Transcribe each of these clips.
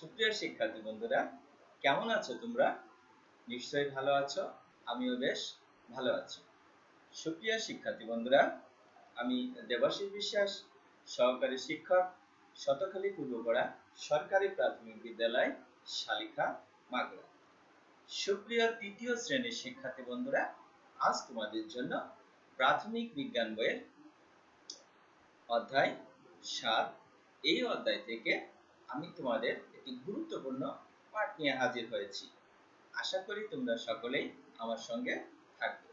সুপ্রিয় শিক্ষার্থী বন্ধুরা, কেমন আছো তোমরা? নিশ্চয়ই ভালো আছো। আমিও বেশ ভালো আছি। সুপ্রিয় শিক্ষার্থী বন্ধুরা, আমি দেবাশিস বিশ্বাস, সহকারী শিক্ষক, শতখালী পূর্বপাড়া সরকারি প্রাথমিক বিদ্যালয়, শালিখা, মাগুরা। সুপ্রিয় তৃতীয় শ্রেণীর শিক্ষার্থী বন্ধুরা, আজ তোমাদের জন্য প্রাথমিক বিজ্ঞান বইয়ের অধ্যায় ৭ এই অধ্যায় থেকে আমি তোমাদের একটি গুরুত্বপূর্ণ পাঠ নিয়ে হাজির হয়েছি। আশা করি তোমরা সকলেই আমার সঙ্গে থাকবে।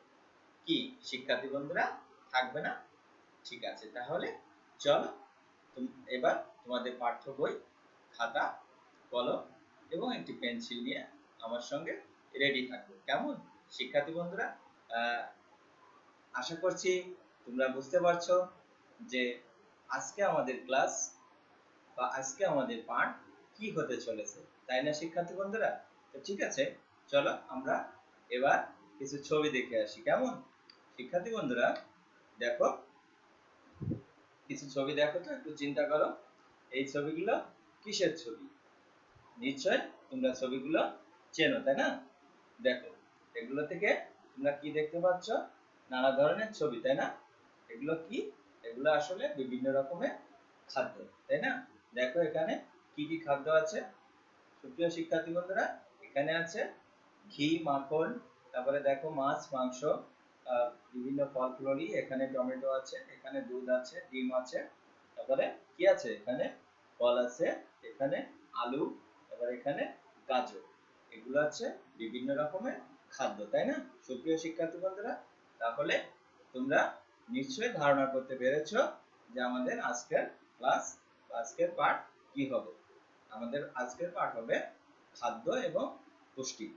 কি শিক্ষার্থী বন্ধুরা, থাকবে না? ঠিক আছে, তাহলে চলো এবার তোমাদের পাঠ্য বই, খাতা, কলম এবং একটি পেন্সিল নিয়ে আমার সঙ্গে রেডি থাকবে। কেমন শিক্ষার্থী বন্ধুরা? আশা করছি তোমরা বুঝতে পারছো যে আজকে আমাদের ক্লাস বা আজকে আমাদের পাঠ কি হতে চলেছে, তাই না শিক্ষার্থী বন্ধুরা? তো ঠিক আছে, চলো আমরা এবার কিছু ছবি দেখে আসি। কেমন শিক্ষার্থী বন্ধুরা? দেখো, কিছু ছবি দেখো তো, একটু চিন্তা করো এই ছবিগুলো কিসের ছবি। নিশ্চয় তোমরা ছবিগুলো চেনো, তাই না? দেখো, এগুলো থেকে তোমরা কি দেখতে পাচ্ছ? নানা ধরনের ছবি, তাই না? এগুলো কি? এগুলো আসলে বিভিন্ন রকমের খাদ্য, তাই না? দেখো এখানে কি কি খাদ্য আছে সুপ্রিয় শিক্ষার্থী বন্ধুরা। এখানে আছে ঘি, মাখন, তারপরে দেখো মাছ, মাংস, বিভিন্ন ফল ফলই, এখানে টমেটো আছে, এখানে দুধ আছে, ডিম আছে, তারপরে কি আছে, এখানে ফল আছে, এখানে আলু, তারপরে এখানে গাজর। এগুলো আছে বিভিন্ন রকমের খাদ্য, তাই না সুপ্রিয় শিক্ষার্থী বন্ধুরা? তাহলে তোমরা নিশ্চয়ই ধারণা করতে পেরেছো যে আমাদের আজকের ক্লাস, আজকের পাঠ কি হবে। আমাদের আজকের পাঠ হবে খাদ্য এবং পুষ্টি।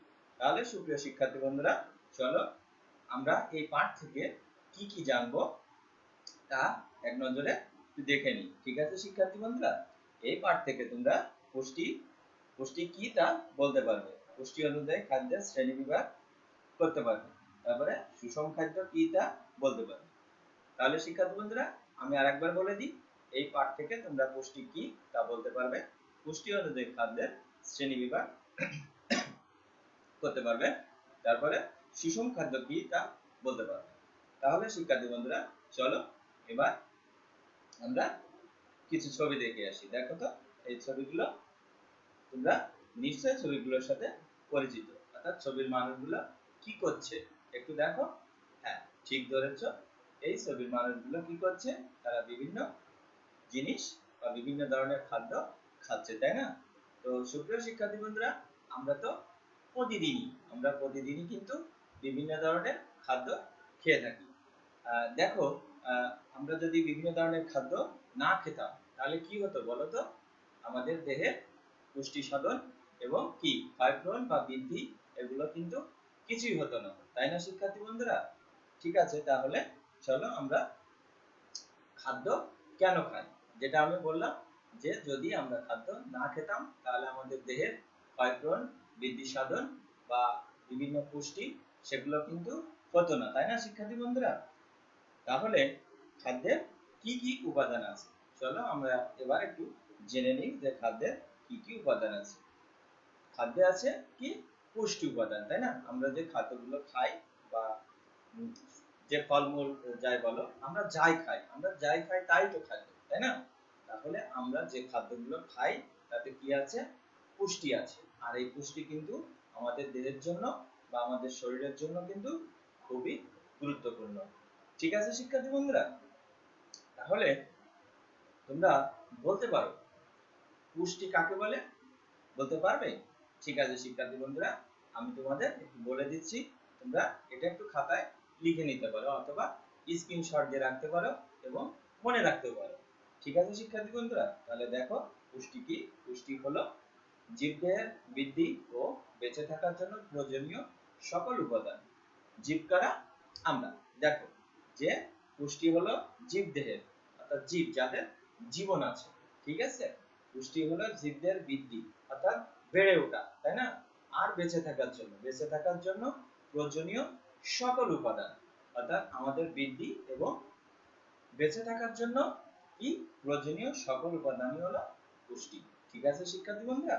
তাহলে সুপ্রিয় শিক্ষার্থী বন্ধুরা, চলো আমরা এই পাঠ থেকে কি কি জানবো তা এক নজরে দেখে নিই। ঠিক আছে শিক্ষার্থী বন্ধুরা, এই পাঠ থেকে তোমরা পুষ্টি কি তা বলতে পারবে, পুষ্টি অনুযায়ী খাদ্যের শ্রেণী বিভাগ করতে পারবে, তারপরে সুষম খাদ্য কি তা বলতে পারবে। তাহলে শিক্ষার্থী বন্ধুরা, আমি আরেকবার বলে দিই, এই পাঠ থেকে তোমরা পুষ্টি কি তা বলতে পারবে, পুষ্টি অনুযায়ী খাদ্যের শ্রেণী বিভাগ করতে পারবে, তারপরে সুষম খাদ্য কি তা বলতে পারবে। তাহলে শিক্ষার্থী বন্ধুরা, চলো এবার আমরা কিছু ছবি দেখে আসি। দেখো তো এই ছবিগুলো, তোমরা নিশ্চয়ই ছবিগুলোর সাথে পরিচিত, অর্থাৎ ছবির মানুষগুলো কি করছে একটু দেখো। হ্যাঁ, ঠিক ধরেছো, এই ছবির মানুষগুলো কি করছে? তারা বিভিন্ন জিনিস বা বিভিন্ন ধরনের খাদ্য খাচ্ছে, তাই না? তো সুপ্রিয় শিক্ষার্থী বন্ধুরা, আমরা প্রতিদিনই কিন্তু বিভিন্ন ধরনের খাদ্য খেয়ে থাকি। দেখো, আমরা যদি বিভিন্ন ধরনের খাদ্য না খেতাম তাহলে কি হতো বলো তো? আমাদের দেহে পুষ্টি সাধন এবং কি ক্ষয়পূরণ বা বৃদ্ধি, এগুলো কিন্তু কিছুই হতো না, তাই না শিক্ষার্থী বন্ধুরা? ঠিক আছে, তাহলে চলো আমরা খাদ্য কেন খাই, যেটা আমি বললাম যে যদি আমরা খাদ্য না খেতাম তাহলে আমাদের দেহের ক্ষয়পূরণ, বৃদ্ধি সাধন বা বিভিন্ন পুষ্টি সেগুলো কিন্তু হতো না, তাই না শিক্ষার্থী বন্ধুরা? তাহলে খাদ্যের কি কি উপাদান আছে, চলো আমরা এবার একটু জেনে নিই যে খাদ্যের কি কি উপাদান আছে। খাদ্যে আছে কি? পুষ্টি উপাদান, তাই না? আমরা যে খাদ্যগুলো খাই বা যে ফলমূল যাই বলো, আমরা যাই খাই তাই তো খাদ্য, তাই না? তাহলে আমরা যে খাদ্যগুলো খাই তাতে কি আছে? পুষ্টি আছে। আর এই পুষ্টি কিন্তু আমাদের দেহের জন্য বা আমাদের শরীরের জন্য কিন্তু খুবই গুরুত্বপূর্ণ। ঠিক আছে শিক্ষার্থী বন্ধুরা, তাহলে তোমরা বলতে পারো পুষ্টি কাকে বলে, বলতে পারবে? ঠিক আছে শিক্ষার্থী বন্ধুরা, আমি তোমাদের একটু বলে দিচ্ছি, তোমরা এটা একটু খাতায় লিখে নিতে পারো অথবা স্ক্রিনশট দিয়ে রাখতে পারো এবং মনে রাখতে পারো। ঠিক আছে শিক্ষার্থী বন্ধুরা, তাহলে দেখো পুষ্টি কি? পুষ্টি হলো জীবদেহের বৃদ্ধি ও বেঁচে থাকার জন্য প্রয়োজনীয় সকল উপাদান। জীব কারা? আমরা। দেখো যে পুষ্টি হলো জীবদেহের, অর্থাৎ জীব যাদের জীবন আছে, ঠিক আছে? পুষ্টি হলো জীবদের বৃদ্ধি অর্থাৎ বেড়ে ওঠা, তাই না? আর বেঁচে থাকার জন্য প্রয়োজনীয় সকল উপাদান, অর্থাৎ আমাদের বৃদ্ধি এবং বেঁচে থাকার জন্য কি প্রয়োজনীয় সকল উপাদানই হলো পুষ্টি। ঠিক আছে শিক্ষার্থী বন্ধুরা,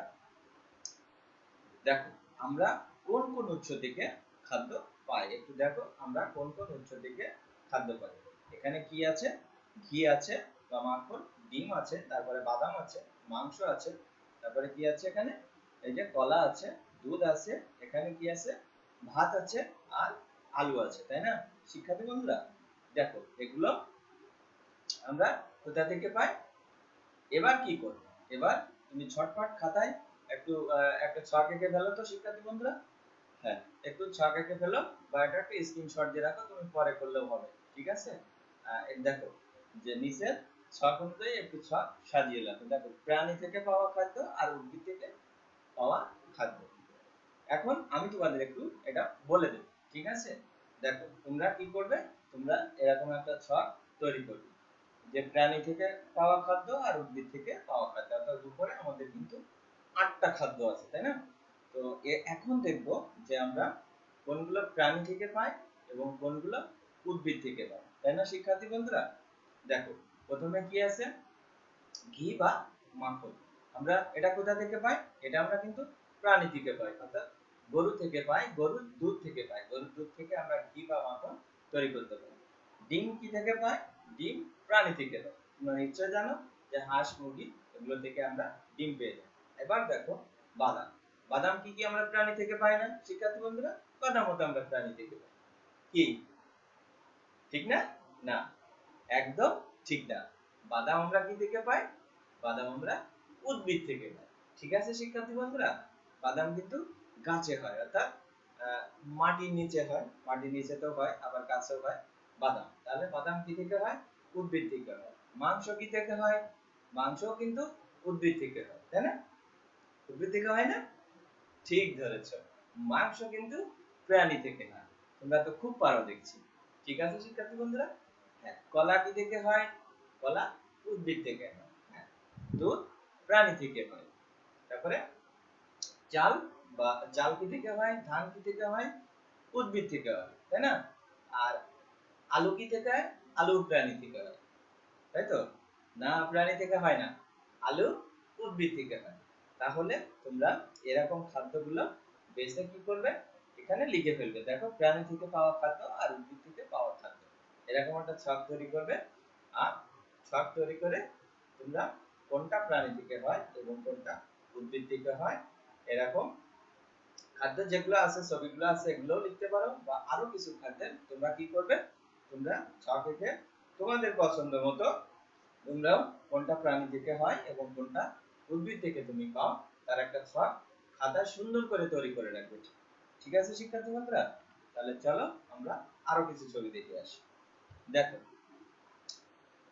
দেখো আমরা কোন কোন উৎস থেকে খাদ্য পাই, একটু দেখো আমরা কোন কোন উৎস থেকে খাদ্য পাই। এখানে কি আছে? ঘি আছে বা মাখন, ডিম আছে, তারপরে বাদাম আছে, মাংস আছে, তারপরে কি আছে এখানে, এই যে কলা আছে, দুধ আছে, এখানে কি আছে, ভাত আছে, আর আলু আছে, তাই না শিক্ষার্থী বন্ধুরা? দেখো এগুলো আমরা কোথা থেকে পাই। এবার কি করবে, এবার তুমি ছটফট খাতায় একটু একটা ছক এঁকে ফেলো তো শিক্ষার্থী বন্ধুরা। হ্যাঁ, একটু ছক এঁকে ফেলো বা এটা একটা স্ক্রিনশট দিয়ে রাখো, তুমি পরে করলেও হবে, ঠিক আছে? এই দেখো যে নিচের ছক অনুযায়ী একটু ছক সাজিয়ে রাখো। দেখো প্রাণী থেকে পাওয়া খাদ্য আর উদ্ভিদ থেকে পাওয়া খাদ্য। এখন আমি তোমাদের একটু এটা বলে দেব, ঠিক আছে? দেখো তোমরা কি করবে, তোমরা এরকম একটা ছক তৈরি করবে যে প্রাণী থেকে পাওয়া খাদ্য আর উদ্ভিদ থেকে পাওয়া খাদ্য, অর্থাৎ উপরে আমাদের কিন্তু 8টা খাদ্য আছে, তাই না? তো এখন দেখব যে আমরা কোনগুলো প্রাণী থেকে পাই এবং কোনগুলো উদ্ভিদ থেকে পাই, তাই না শিক্ষার্থী বন্ধুরা? দেখো প্রথমে কি আছে, ঘি বা মাখন। আমরা এটা কোথা থেকে পাই? এটা আমরা কিন্তু প্রাণী থেকে পাই, অর্থাৎ গরু থেকে পাই, গরুর দুধ থেকে পাই, গরুর দুধ থেকে আমরা ঘি বা মাখন তৈরি করতে পারি। ডিম কি থেকে পাই? ডিম প্রাণী থেকে পাই, তোমরা নিশ্চয় জানো যে হাঁস মুরগি এগুলো থেকে আমরা ডিম পেয়ে যাই। এবার দেখো বাদাম। বাদাম কি আমরা প্রাণী থেকে পাই না শিক্ষার্থী বন্ধুরা? কথা মতো আমরা প্রাণী থেকে পাই। কি ঠিক না? না, একদম ঠিক না। বাদাম আমরা কি থেকে পাই? বাদাম আমরা উদ্ভিদ থেকে পাই, ঠিক আছে শিক্ষার্থী বন্ধুরা? বাদাম কিন্তু গাছে হয়, অর্থাৎ মাটির নিচে হয়, মাটির নিচে তো হয় আবার গাছেও হয় বাদাম। তাহলে বাদাম কি থেকে হয়? উদ্ভিদ থেকে হয়। মাংস কি থেকে হয়? মাংসও কিন্তু উদ্ভিদ থেকে হয়, তাই না? উদ্ভিদ থেকে হয় না? ঠিক ধরেছো, মাংস কিন্তু প্রাণী থেকে হয়। তোমরা তো খুব পারো দেখছি, ঠিক আছে শিক্ষার্থী বন্ধুরা? হ্যাঁ, কলা কি থেকে হয়? কলা উদ্ভিদ থেকে হয়। হ্যাঁ, দুধ প্রাণী থেকে হয়। তারপরে চাল বা চাল কি থেকে হয়? ধান কি থেকে হয়? উদ্ভিদ থেকে হয়, তাই না? আর আলু কি থেকে হয়? আলু প্রাণী থেকে হয়, তাই তো? না, প্রাণী থেকে হয় না, আলু উদ্ভিদ থেকে হয়। তাহলে তোমরা এরকম খাদ্যগুলো বেছে কি করবে, এখানে লিখে ফেলবে। দেখো প্রাণী থেকে পাওয়া খাদ্য আর উদ্ভিদ থেকে পাওয়া খাদ্য, এরকম একটা ছক তৈরি করবে। আর ছক তৈরি করে তোমরা কোনটা প্রাণী থেকে হয় এবং কোনটা উদ্ভিদ থেকে হয়, এরকম খাদ্য যেগুলো আছে, ছবিগুলো আছে, এগুলোও লিখতে পারো। বা আরো কিছু খাদ্যের তোমরা কি করবে, তোমরা ছক এঁকে তোমাদের পছন্দ মতো তোমরাও কোনটা প্রাণী থেকে হয় এবং কোনটা উদ্ভিদ থেকে তুমি পাও তার একটা ছক খাতায় সুন্দর করে তৈরি করে রাখবে, ঠিক আছে শিক্ষার্থী বন্ধুরা? তাহলে চলো আমরা আরো কিছু ছবি দেখে আসি। দেখো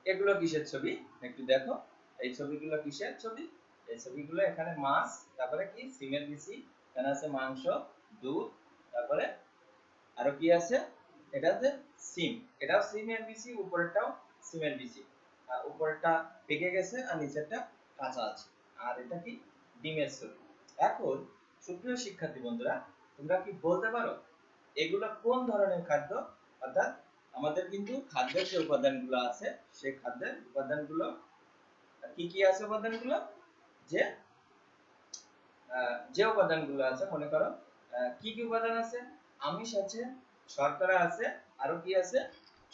এগুলো কিসের ছবি, একটু দেখো এই ছবিগুলো কিসের ছবি? এই ছবিগুলো এখানে মাছ, তারপরে কি সিমের বিচি, এখানে আছে মাংস, দুধ, তারপরে আরো কি আছে, এটা হচ্ছে সিম, এটাও সিমের বিচি, উপরেরটাও সিমের বিচি, আর উপরেরটা পেকে গেছে আর নিচেরটা কাঁচা আছে। আর এটা কি ডিমের ছবি। এখন সুপ্রিয় শিক্ষার্থী বন্ধুরা, তোমরা কি বলতে পারো এগুলো কোন ধরনের খাদ্য? অর্থাৎ আমাদের কিন্তু খাদ্যের যে উপাদানগুলো আছে সেই খাদ্যের উপাদানগুলো কি কি আছে, উপাদানগুলো যে যে উপাদানগুলো আছে, মনে করো কি কি উপাদান আছে, আমিষ আছে, শর্করা আছে, আরো কি আছে,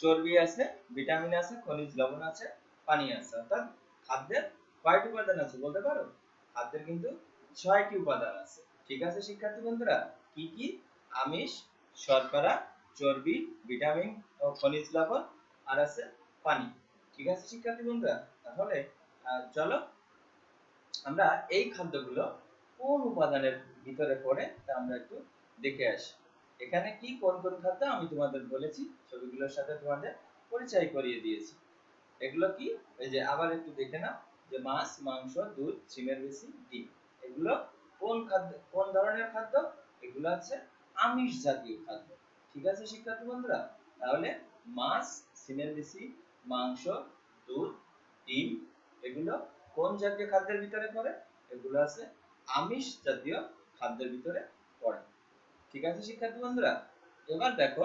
চর্বি আছে, ভিটামিন আছে, খনিজ লবণ আছে, পানি আছে। অর্থাৎ খাদ্যের কয়টি উপাদান আছে বলতে পারো? খাদ্যের কিন্তু 6টি উপাদান আছে, ঠিক আছে শিক্ষার্থী বন্ধুরা? কি কি? আমিষ, শর্করা, চর্বি, ভিটামিন ও খনিজ লবণ, আর আছে পানি, ঠিক আছে শিক্ষার্থী বন্ধুরা? তাহলে চলো আমরা এই খাদ্যগুলো কোন উপাদানের ভিতরে পড়ে তা আমরা একটু দেখে আসি। এখানে কি কোন কোন খাদ্য আমি তোমাদের বলেছি, ছবিগুলোর সাথে তোমাদের পরিচয় করিয়ে দিয়েছি। এগুলো কি, এই যে আবার একটু দেখে নাও যে মাছ, মাংস, দুধ, সিমের বিচি, ডিম, এগুলো কোন খাদ্য, কোন ধরনের খাদ্য? এগুলো হচ্ছে আমিষ জাতীয় খাদ্য, ঠিক আছে শিক্ষার্থী বন্ধুরা? তাহলে মাছ, সিমের বিচি, মাংস, দুধ, ডিম, এগুলো কোন জাতীয় খাদ্যের ভিতরে পড়ে? এগুলো আছে আমিষ জাতীয় খাদ্যের ভিতরে পড়ে, ঠিক আছে শিক্ষার্থী বন্ধুরা? এবার দেখো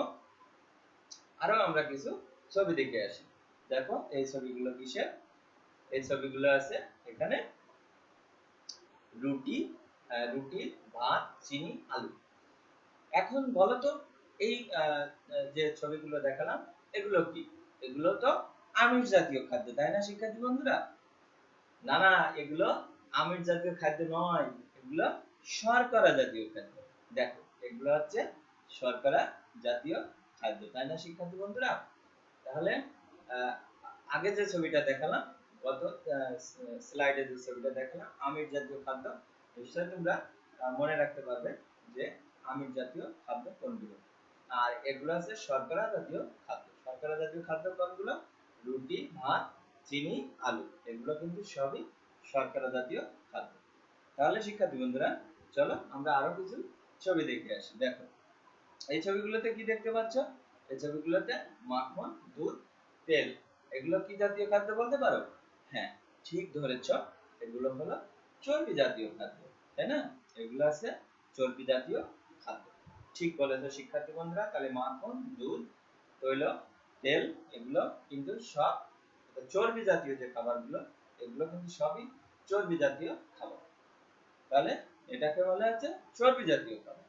আরো আমরা কিছু ছবি দেখে আসি। দেখো এই ছবিগুলো কিসের? এই ছবিগুলো আছে এখানে রুটি, রুটি, ভাত, চিনি, আলু। এখন বলো তো এই যে ছবিগুলো দেখালাম এগুলো কি? এগুলো তো আমিষ জাতীয় খাদ্য, তাই না শিক্ষার্থী বন্ধুরা? না না, এগুলো আমিষ জাতীয় খাদ্য নয়, এগুলো শর্করা জাতীয় খাদ্য। দেখো এগুলো হচ্ছে শর্করা জাতীয় খাদ্য, তাই না শিক্ষার্থী বন্ধুরা? তাহলে আহ, আগে যে ছবিটা দেখালাম, গত স্লাইডে যে ছবিটা দেখালাম আমিষ জাতীয় খাদ্য, নিশ্চয়ই তোমরা মনে রাখতে পারবে যে আমিষ জাতীয় খাদ্য কোনগুলো। আর এগুলো আছে শর্করা জাতীয় খাদ্য। শর্করা জাতীয় খাদ্য কোনগুলো? রুটি, ভাত, চিনি, আলু, এগুলো কিন্তু সবই শর্করা জাতীয় খাদ্য। তাহলে শিক্ষার্থী বন্ধুরা চলো আমরা আরো কিছু ছবি দেখে আসি। দেখো এই ছবিগুলোতে কি দেখতে পাচ্ছ? এই ছবিগুলোতে মাখন, দুধ, তেল, এগুলো কি জাতীয় খাদ্য বলতে পারো? হ্যাঁ, ঠিক ধরেছ, এগুলো হলো চর্বি জাতীয় খাদ্য, তাই না? এগুলো আছে চর্বি জাতীয় খাদ্য। ঠিক বলেছো শিক্ষার্থী বন্ধুরা। তাহলে মাখন, দুধ, তৈল, তেল, এগুলো কিন্তু সব চর্বি জাতীয় যে খাবারগুলো, এগুলো কিন্তু সবই চর্বি জাতীয় খাবার। তাহলে এটাকে বলা হচ্ছে চর্বি জাতীয় খাবার।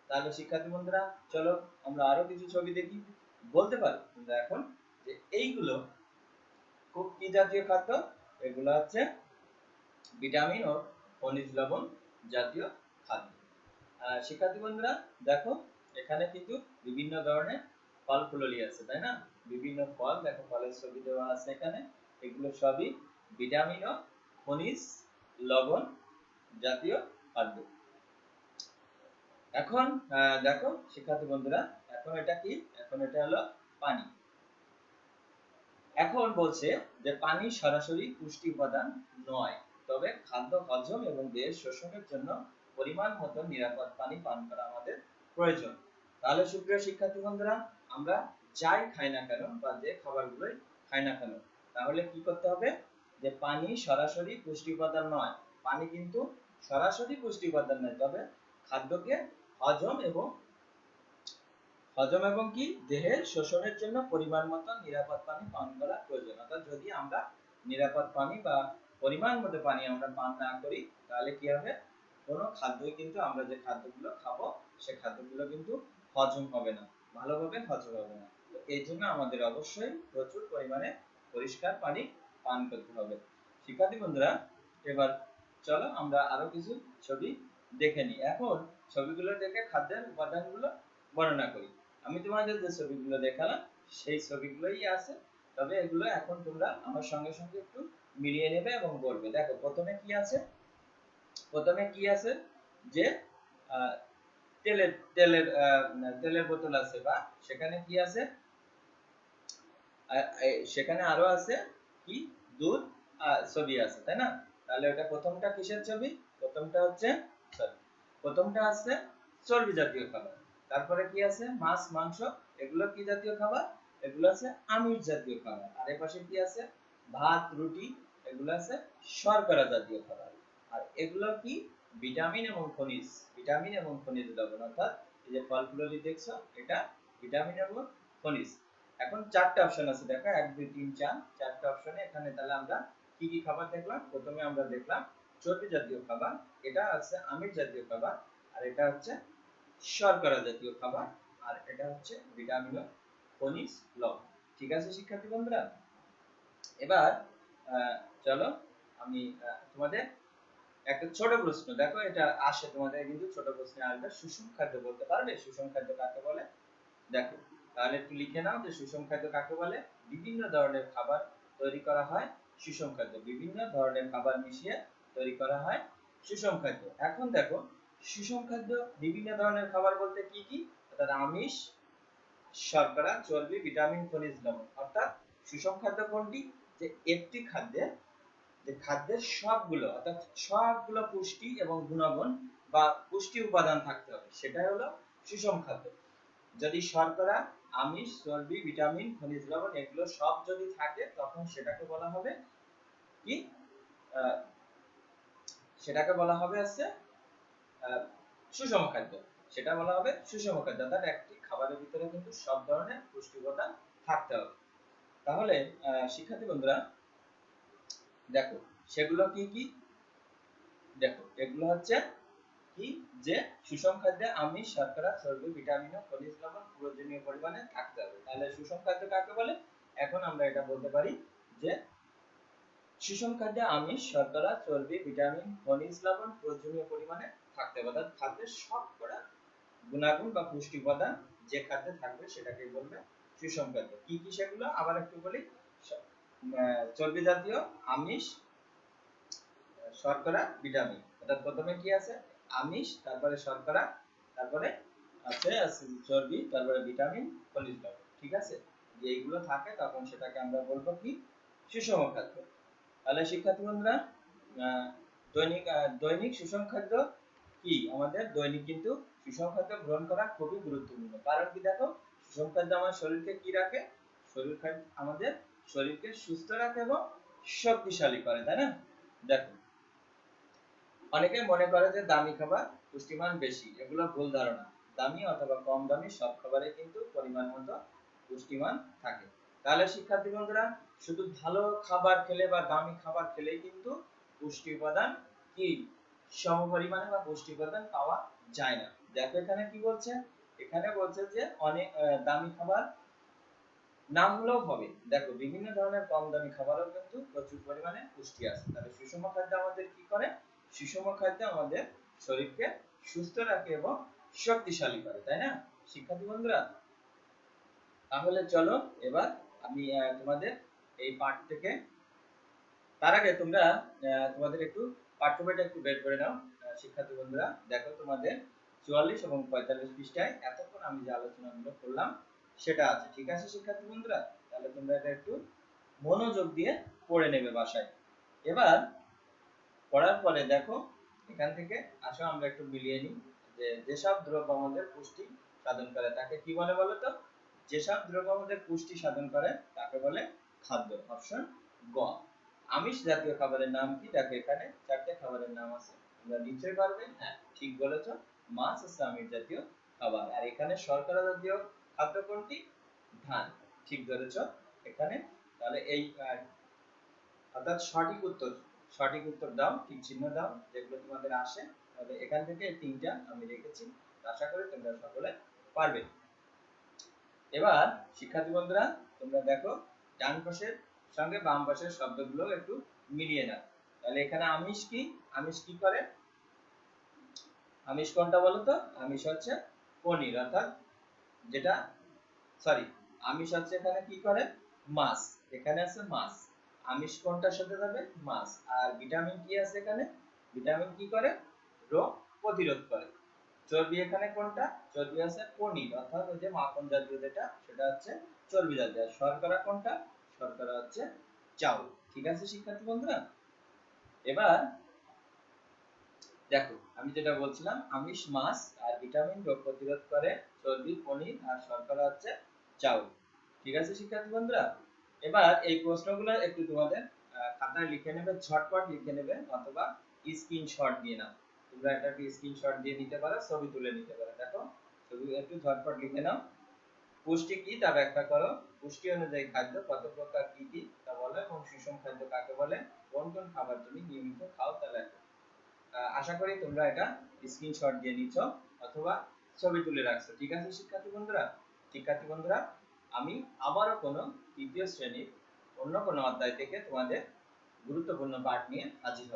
তাহলে শিক্ষার্থী বন্ধুরা চলো আমরা আরো কিছু ছবি দেখি। বলতে পারো তোমরা এখন যে এইগুলো খুব কি জাতীয় খাদ্য? এগুলো হচ্ছে ভিটামিন ও খনিজ লবণ জাতীয় খাদ্য। শিক্ষার্থী বন্ধুরা দেখো এখানে কিন্তু বিভিন্ন ধরনের ফল ফুললি আছে, তাই না? বিভিন্ন ফল, দেখো ফলের ছবি দেওয়া আছে এখানে। এগুলো সবই ভিটামিন ও খনিজ লবণ জাতীয় খাদ্য। এখন দেখো শিক্ষার্থী বন্ধুরা, এখন এটা কি? এখন এটা হলো পানি। এখন বলছে যে পানি সরাসরি পুষ্টি উপাদান নয়, তবে খাদ্য হজম এবং দেহ শোষণের জন্য পরিমাণ মতো নিরাপদ পানি পান করা আমাদের প্রয়োজন। তাহলে সুপ্রিয় শিক্ষার্থী বন্ধুরা, আমরা যাই খাই না কেন বা যে খাবারগুলোই খাই না কেন, তাহলে কি করতে হবে? যে পানি সরাসরি পুষ্টি উপাদান নয়, পানি কিন্তু সরাসরি পুষ্টি উপাদান নয়, তবে খাদ্যকে হজম এবং কি দেহের শোষণের জন্য পরিমাণ মতো নিরাপদ পানি পান করা প্রয়োজন। অর্থাৎ যদি আমরা নিরাপদ পানি বা পরিমাণ মতো পানি আমরা পান না করি, তাহলে কি হবে? কোনো খাদ্যই কিন্তু আমরা যে খাদ্যগুলো খাবো সে খাদ্যগুলো কিন্তু হজম হবে না, ভালোভাবে হজম হবে না। তো এই জন্য আমাদের অবশ্যই প্রচুর পরিমাণে পরিষ্কার পানি পান করতে হবে। শিক্ষার্থী বন্ধুরা এবার চলো আমরা আরো কিছু ছবি দেখে নিই। এখন ছবিগুলো দেখে খাদ্যের উপাদানগুলো বর্ণনা করি। আমি তোমাদের যে ছবিগুলো দেখালাম সেই ছবিগুলোই আছে, তবে এগুলো এখন তোমরা আমার সঙ্গে সঙ্গে একটু মিলিয়ে নেবে এবং বলবে। দেখো প্রথমে কি আছে? প্রথমে কি আছে? যে তেলের তেলের তেলের বোতল আছে, বা সেখানে কি আছে? সেখানে আরো আছে কি? দুধ ছবি আছে, তাই না? তাহলে ওটা প্রথমটা কিসের ছবি? প্রথমটা হচ্ছে প্রথমটা আছে চর্বি জাতীয় খাবার। তারপরে কি আছে? মাছ, মাংস, এগুলো কি জাতীয় খাবার? এগুলো আছে আমিষ জাতীয় খাবার। আর এর পাশে কি আছে? ভাত, রুটি, এগুলো আছে শর্করা জাতীয় খাবার। আর এগুলো কি? ভিটামিন এবং খনিজ, ভিটামিন এবং খনিজ লবণ। অর্থাৎ এই যে ফলগুলো দেখছো এটা ভিটামিন এবং খনিজ। এখন চারটা অপশন আছে, দেখো 1 2 3 4, চারটা অপশনে। এখানে তাহলে আমরা কি কি খাবার দেখলাম? প্রথমে আমরা দেখলাম চর্বি জাতীয় খাবার, এটা আছে আমিষ জাতীয় খাবার, আর এটা হচ্ছে শর্করা জাতীয় খাবার, আর এটা হচ্ছে ভিটামিন ও খনিজ লবণ। ঠিক আছে শিক্ষার্থী বন্ধুরা? এবার চলো আমি তোমাদের একটা ছোট প্রশ্ন, দেখো এটা আসে তোমাদের কিন্তু ছোট প্রশ্নে আসবে, সুষম খাদ্য বলতে পারবে? সুষম খাদ্য কাকে বলে? দেখো তাহলে একটু লিখে নাও যে সুষম খাদ্য কাকে বলে। বিভিন্ন ধরনের খাবার তৈরি করা হয় সুষম খাদ্য, বিভিন্ন ধরনের খাবার মিশিয়ে তৈরি করা হয় সুষম খাদ্য। এখন দেখো সুষম খাদ্য বিভিন্ন ধরনের খাবার বলতে কি কি? অর্থাৎ আমিষ, শর্করা, চর্বি, ভিটামিন, খনিজ লবণ। অর্থাৎ সুষম খাদ্য কোনটি? যে একটি খাদ্যের, যে খাদ্যের সবগুলো, অর্থাৎ সবগুলো পুষ্টি এবং গুণাগুণ বা পুষ্টি উপাদান থাকতে হবে, সেটাই হলো সুষম খাদ্য। যদি শর্করা, আমিষ, চর্বি, ভিটামিন, খনিজ লবণ এগুলো সব যদি থাকে, তখন সেটাকে বলা হবে কি? সেটাকে বলা হবে হচ্ছে সুষম খাদ্য। সেটা বলা হবে সুষম খাদ্য। অর্থাৎ একটি খাবারের ভিতরে কিন্তু সব ধরনের পুষ্টি উপাদান থাকতে হবে। তাহলে শিক্ষার্থী বন্ধুরা দেখো সেগুলো কি কি? দেখো এগুলো হচ্ছে কি যে সুষম খাদ্যে আমিষ, শর্করা, চর্বি, ভিটামিন ও খনিজ লবণ প্রয়োজনীয় পরিমাণে থাকতে হবে। তাহলে সুষম খাদ্য কাকে বলে? এখন আমরা এটা বলতে পারি যে সুষম খাদ্যে আমিষ, শর্করা, চর্বি, ভিটামিন, খনিজ লবণ প্রয়োজনীয় পরিমাণে থাকতে হবে। অর্থাৎ খাদ্যের সবকটা গুণাগুণ বা পুষ্টি উপাদান যে খাদ্যে থাকবে সেটাকে বলবে সুষম খাদ্য। কি কি সেগুলো আবার একটু বলি। চর্বি জাতীয়, আমিষ, শর্করা, ভিটামিন। অর্থাৎ প্রথমে কি আছে? আমিষ, তারপরে শর্করা, তারপরে আছে চর্বি, তারপরে ভিটামিন, খনিজ লবণ। ঠিক আছে? যে এইগুলো থাকে তখন সেটাকে আমরা বলবো কি? সুষম খাদ্য। তাহলে শিক্ষার্থী বন্ধুরা, দৈনিক সুষম খাদ্য কি? আমাদের দৈনিক কিন্তু সুষম খাদ্য গ্রহণ করা খুবই গুরুত্বপূর্ণ। কারণ কি? দেখো, সুষম খাদ্য আমার শরীরকে কি রাখে? আমাদের শরীরকে সুস্থ রাখে এবং শক্তিশালী করে, তাই না? দেখো, অনেকে মনে করে যে দামি খাবার পুষ্টিমান বেশি। এগুলো ভুল ধারণা। দামি অথবা কম দামি সব খাবারে কিন্তু পরিমাণ মতো পুষ্টিমান থাকে। তাহলে শিক্ষার্থী বন্ধুরা, শুধু ভালো খাবার খেলে বা দামি খাবার খেলেই কিন্তু পুষ্টি উপাদান কি সমপরিমাণে বা পুষ্টি উপাদান পাওয়া যায় না। দেখো এখানে কি বলছে? এখানে বলছে যে অনেক দামি খাবার নাম হলেও হবে। দেখো, বিভিন্ন ধরনের কম দামি খাবারও কিন্তু প্রচুর পরিমাণে পুষ্টি আছে। তাহলে সুষম খাদ্য আমাদের কি করে? সুষম খাদ্য আমাদের শরীরকে সুস্থ রাখে এবং শক্তিশালী করে, তাই না শিক্ষার্থী বন্ধুরা? তাহলে চলো এবার আমি তোমাদের এই পাঠ থেকে, তার আগে তোমরা তোমাদের একটু পাঠ্য বইটা একটু বের করে নাও। শিক্ষার্থী বন্ধুরা, দেখো তোমাদের 44 এবং 45 পৃষ্ঠায় এতক্ষণ আমি যে আলোচনাগুলো করলাম সেটা আছে। ঠিক আছে শিক্ষার্থী বন্ধুরা? তাহলে তোমরা এটা একটু মনোযোগ দিয়ে পড়ে নেবে বাসায়। এবার পড়ার পরে দেখো, এখান থেকে আসো আমরা একটু মিলিয়ে নিই যে যেসব দ্রব্য আমাদের পুষ্টি সাধন করে তাকে কি বলে বলো তো? যেসব দ্রব্য আমাদের পুষ্টি সাধন করে তাকে বলে খাদ্য। অপশন গ। আমিষ জাতীয় খাবারের নাম কি? দেখো এখানে চারটে খাবারের নাম আছে, তোমরা নিশ্চয়ই পারবে। হ্যাঁ, ঠিক বলেছো, মাছ হচ্ছে আমিষ জাতীয় খাবার। আর এখানে শর্করা জাতীয় খাদ্য কোনটি? ধান। ঠিক ধরেছো এখানে। তাহলে এই অর্থাৎ সঠিক উত্তর দাও, ঠিক চিহ্ন দাও যেগুলো তোমাদের আসে। তাহলে এখান থেকে এই তিনটা আমি রেখেছি, আশা করি তোমরা সকলে পারবে। এবার শিক্ষার্থী বন্ধুরা, তোমরা দেখো ডান পাশের সঙ্গে বাম পাশের শব্দগুলো একটু মিলিয়ে নাও। তাহলে এখানে আমিষ কি? আমিষ কি করে? আমিষ কোনটা বলো তো? আমিষ হচ্ছে পনির, অর্থাৎ যেটা সরি আমিষ হচ্ছে এখানে কি করে? মাছ। এখানে আছে মাছ। আমিষ কোনটার সাথে যাবে? মাছ। আর ভিটামিন কি আছে এখানে? ভিটামিন কি করে? রোগ প্রতিরোধ করে। চর্বি এখানে কোনটা? চর্বি আছে পনির, অর্থাৎ ওই যে মাখন জাতীয় যেটা, সেটা হচ্ছে চর্বি জাতীয়। আর শর্করা কোনটা? শর্করা হচ্ছে চাউল। ঠিক আছে শিক্ষার্থী বন্ধুরা? এবার দেখো আমি যেটা বলছিলাম, আমিষ মাছ, আর ভিটামিন রোগ প্রতিরোধ করে, চর্বি পনির, আর শর্করা হচ্ছে চাউল। ঠিক আছে শিক্ষার্থী বন্ধুরা? এবার এই প্রশ্নগুলো একটু তোমাদের খাতায় লিখে নেবে, ঝটপট লিখে নেবে, অথবা স্ক্রিনশট দিয়ে নাও। তোমরা একটা স্ক্রিনশট দিয়ে নিতে পারো, ছবি তুলে নিতে পারো। দেখো, ছবি একটু ঝটপট লিখে নাও। পুষ্টি কি তা ব্যাখ্যা করো। পুষ্টি অনুযায়ী খাদ্য কত প্রকার, কি কি তা বলো, এবং সুষম খাদ্য কাকে বলে, কোন কোন খাবার তুমি নিয়মিত খাও তা লেখো। আশা করি তোমরা এটা স্ক্রিনশট দিয়ে নিচ্ছ অথবা ছবি তুলে রাখছো। ঠিক আছে শিক্ষার্থী বন্ধুরা? শিক্ষার্থী বন্ধুরা, আমি আবারও কোনো তৃতীয় শ্রেণীর অন্য কোনো অধ্যায় থেকে তোমাদের গুরুত্বপূর্ণ পাঠ নিয়ে হাজির হব।